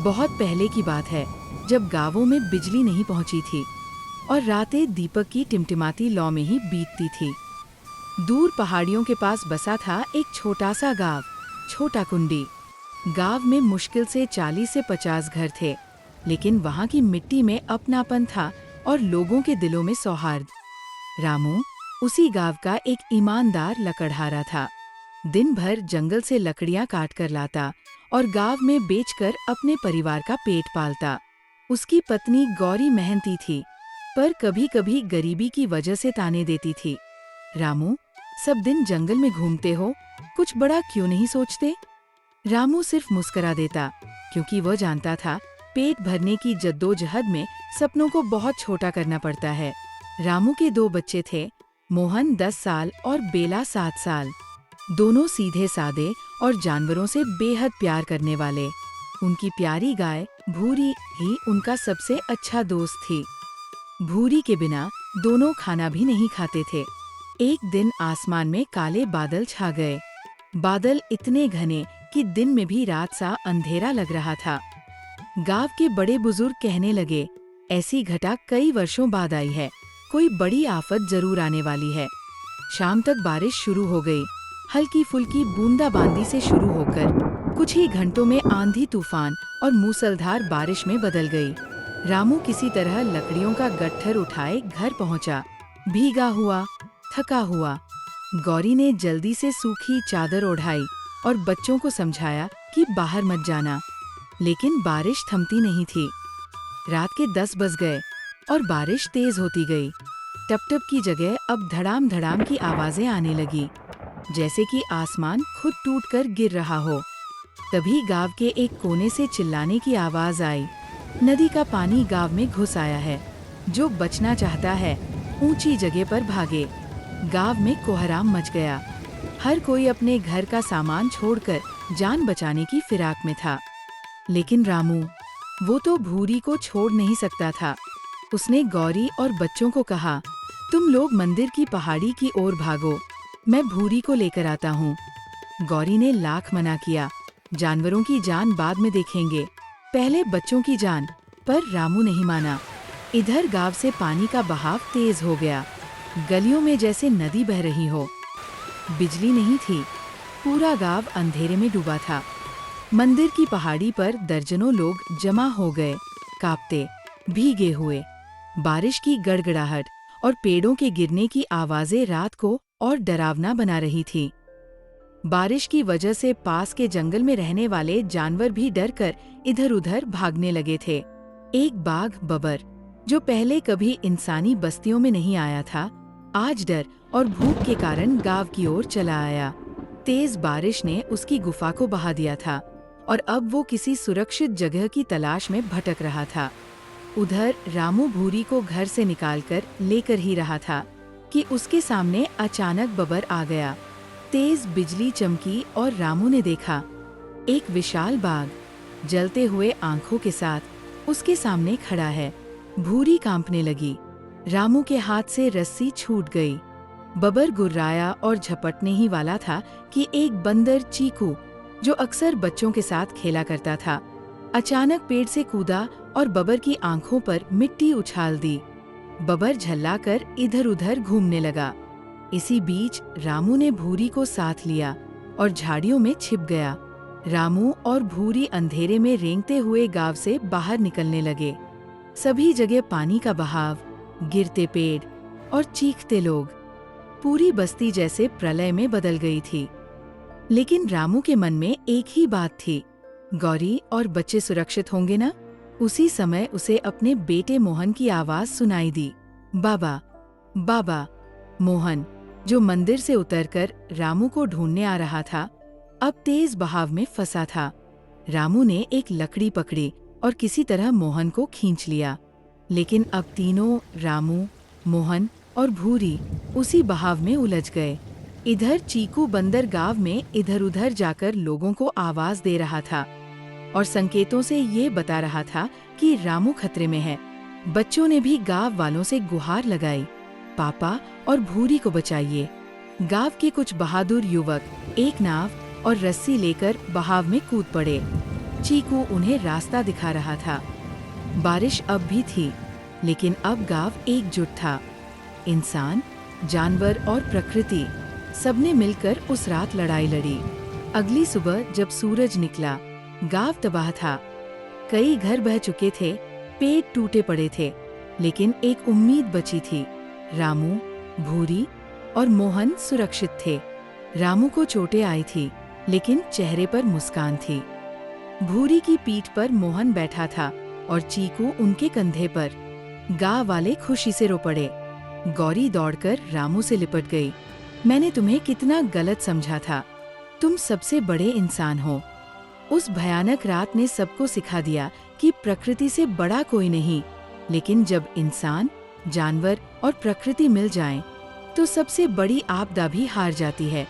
बहुत पहले की बात है, जब गांवों में बिजली नहीं पहुंची थी और रातें दीपक की टिमटिमाती लौ में ही बीतती थी। दूर पहाड़ियों के पास बसा था एक छोटा सा गांव, छोटा कुंडी। गांव में मुश्किल से 40 से 50 घर थे, लेकिन वहां की मिट्टी में अपनापन था और लोगों के दिलों में सौहार्द। रामू उसी गांव का एक ईमानदार लकड़हारा था। दिन भर जंगल से लकड़ियां काट कर लाता और गांव में बेचकर अपने परिवार का पेट पालता। उसकी पत्नी गौरी मेहनती थी, पर कभी कभी गरीबी की वजह से ताने देती थी। रामू, सब दिन जंगल में घूमते हो, कुछ बड़ा क्यों नहीं सोचते? रामू सिर्फ मुस्कुरा देता, क्योंकि वह जानता था पेट भरने की जद्दोजहद में सपनों को बहुत छोटा करना पड़ता है। रामू के 2 बच्चे थे, मोहन 10 साल और बेला 7 साल। दोनों सीधे सादे और जानवरों से बेहद प्यार करने वाले। उनकी प्यारी गाय भूरी ही उनका सबसे अच्छा दोस्त थी। भूरी के बिना दोनों खाना भी नहीं खाते थे। एक दिन आसमान में काले बादल छा गए। बादल इतने घने कि दिन में भी रात सा अंधेरा लग रहा था। गांव के बड़े बुजुर्ग कहने लगे, ऐसी घटा कई वर्षों बाद आई है, कोई बड़ी आफत जरूर आने वाली है। शाम तक बारिश शुरू हो गई। हल्की फुल्की बूंदाबांदी से शुरू होकर कुछ ही घंटों में आंधी तूफान और मूसलधार बारिश में बदल गई। रामू किसी तरह लकड़ियों का गट्ठर उठाए घर पहुंचा, भीगा हुआ, थका हुआ। गौरी ने जल्दी से सूखी चादर ओढ़ाई और बच्चों को समझाया कि बाहर मत जाना, लेकिन बारिश थमती नहीं थी। रात के 10 बज गए और बारिश तेज होती गई। टप-टप की जगह अब धड़ाम धड़ाम की आवाजें आने लगी, जैसे कि आसमान खुद टूटकर गिर रहा हो। तभी गांव के एक कोने से चिल्लाने की आवाज आई, नदी का पानी गांव में घुस आया है, जो बचना चाहता है ऊंची जगह पर भागे। गांव में कोहराम मच गया। हर कोई अपने घर का सामान छोड़कर जान बचाने की फिराक में था। लेकिन रामू, वो तो भूरी को छोड़ नहीं सकता था। उसने गौरी और बच्चों को कहा, तुम लोग मंदिर की पहाड़ी की ओर भागो, मैं भूरी को लेकर आता हूँ। गौरी ने लाख मना किया, जानवरों की जान बाद में देखेंगे, पहले बच्चों की जान। पर रामू नहीं माना। इधर गांव से पानी का बहाव तेज हो गया, गलियों में जैसे नदी बह रही हो। बिजली नहीं थी, पूरा गांव अंधेरे में डूबा था। मंदिर की पहाड़ी पर दर्जनों लोग जमा हो गए, कांपते, भीगे हुए। बारिश की गड़गड़ाहट और पेड़ों के गिरने की आवाजें रात को और डरावना बना रही थी। बारिश की वजह से पास के जंगल में रहने वाले जानवर भी डरकर इधर-उधर भागने लगे थे। एक बाघ बबर, जो पहले कभी इंसानी बस्तियों में नहीं आया था, आज डर और भूख के कारण गांव की ओर चला आया। तेज बारिश ने उसकी गुफा को बहा दिया था और अब वो किसी सुरक्षित जगह की तलाश में भटक रहा था। उधर रामू भूरी को घर से निकालकर लेकर ही रहा था कि उसके सामने अचानक बबर आ गया। तेज बिजली चमकी और रामू ने देखा, एक विशाल बाघ जलते हुए आंखों के साथ उसके सामने खड़ा है। भूरी कांपने लगी। रामू के हाथ से रस्सी छूट गई। बबर गुर्राया और झपटने ही वाला था कि एक बंदर चीकू, जो अक्सर बच्चों के साथ खेला करता था, अचानक पेड़ से कूदा और बबर की आंखों पर मिट्टी उछाल दी। बबर झल्लाकर इधर-उधर घूमने लगा। इसी बीच रामू ने भूरी को साथ लिया और झाड़ियों में छिप गया। रामू और भूरी अंधेरे में रेंगते हुए गांव से बाहर निकलने लगे। सभी जगह पानी का बहाव, गिरते पेड़ और चीखते लोग। पूरी बस्ती जैसे प्रलय में बदल गई थी। लेकिन रामू के मन में एक ही बात थी, गौरी और बच्चे सुरक्षित होंगे ना? उसी समय उसे अपने बेटे मोहन की आवाज सुनाई दी, बाबा, बाबा। मोहन, जो मंदिर से उतरकर रामू को ढूंढने आ रहा था, अब तेज बहाव में फंसा था। रामू ने एक लकड़ी पकड़ी और किसी तरह मोहन को खींच लिया। लेकिन अब तीनों, रामू, मोहन और भूरी, उसी बहाव में उलझ गए। इधर चीकू बंदर गांव में इधर-उधर जाकर लोगों को आवाज दे रहा था और संकेतों से ये बता रहा था कि रामू खतरे में है। बच्चों ने भी गांव वालों से गुहार लगाई, पापा और भूरी को बचाइए। गांव के कुछ बहादुर युवक एक नाव और रस्सी लेकर बहाव में कूद पड़े। चीकू उन्हें रास्ता दिखा रहा था। बारिश अब भी थी, लेकिन अब गांव एकजुट था। इंसान, जानवर और प्रकृति सबने मिलकर उस रात लड़ाई लड़ी। अगली सुबह जब सूरज निकला, गांव तबाह था। कई घर बह चुके थे, पेड़ टूटे पड़े थे, लेकिन एक उम्मीद बची थी। रामू, भूरी और मोहन सुरक्षित थे। रामू को चोटें आई थी, लेकिन चेहरे पर मुस्कान थी। भूरी की पीठ पर मोहन बैठा था और चीकू उनके कंधे पर। गांव वाले खुशी से रो पड़े। गौरी दौड़कर रामू से लिपट गई। मैंने तुम्हें कितना गलत समझा था। तुम सबसे बड़े इंसान हो। उस भयानक रात ने सबको सिखा दिया कि प्रकृति से बड़ा कोई नहीं, लेकिन जब इंसान, जानवर और प्रकृति मिल जाएं, तो सबसे बड़ी आपदा भी हार जाती है।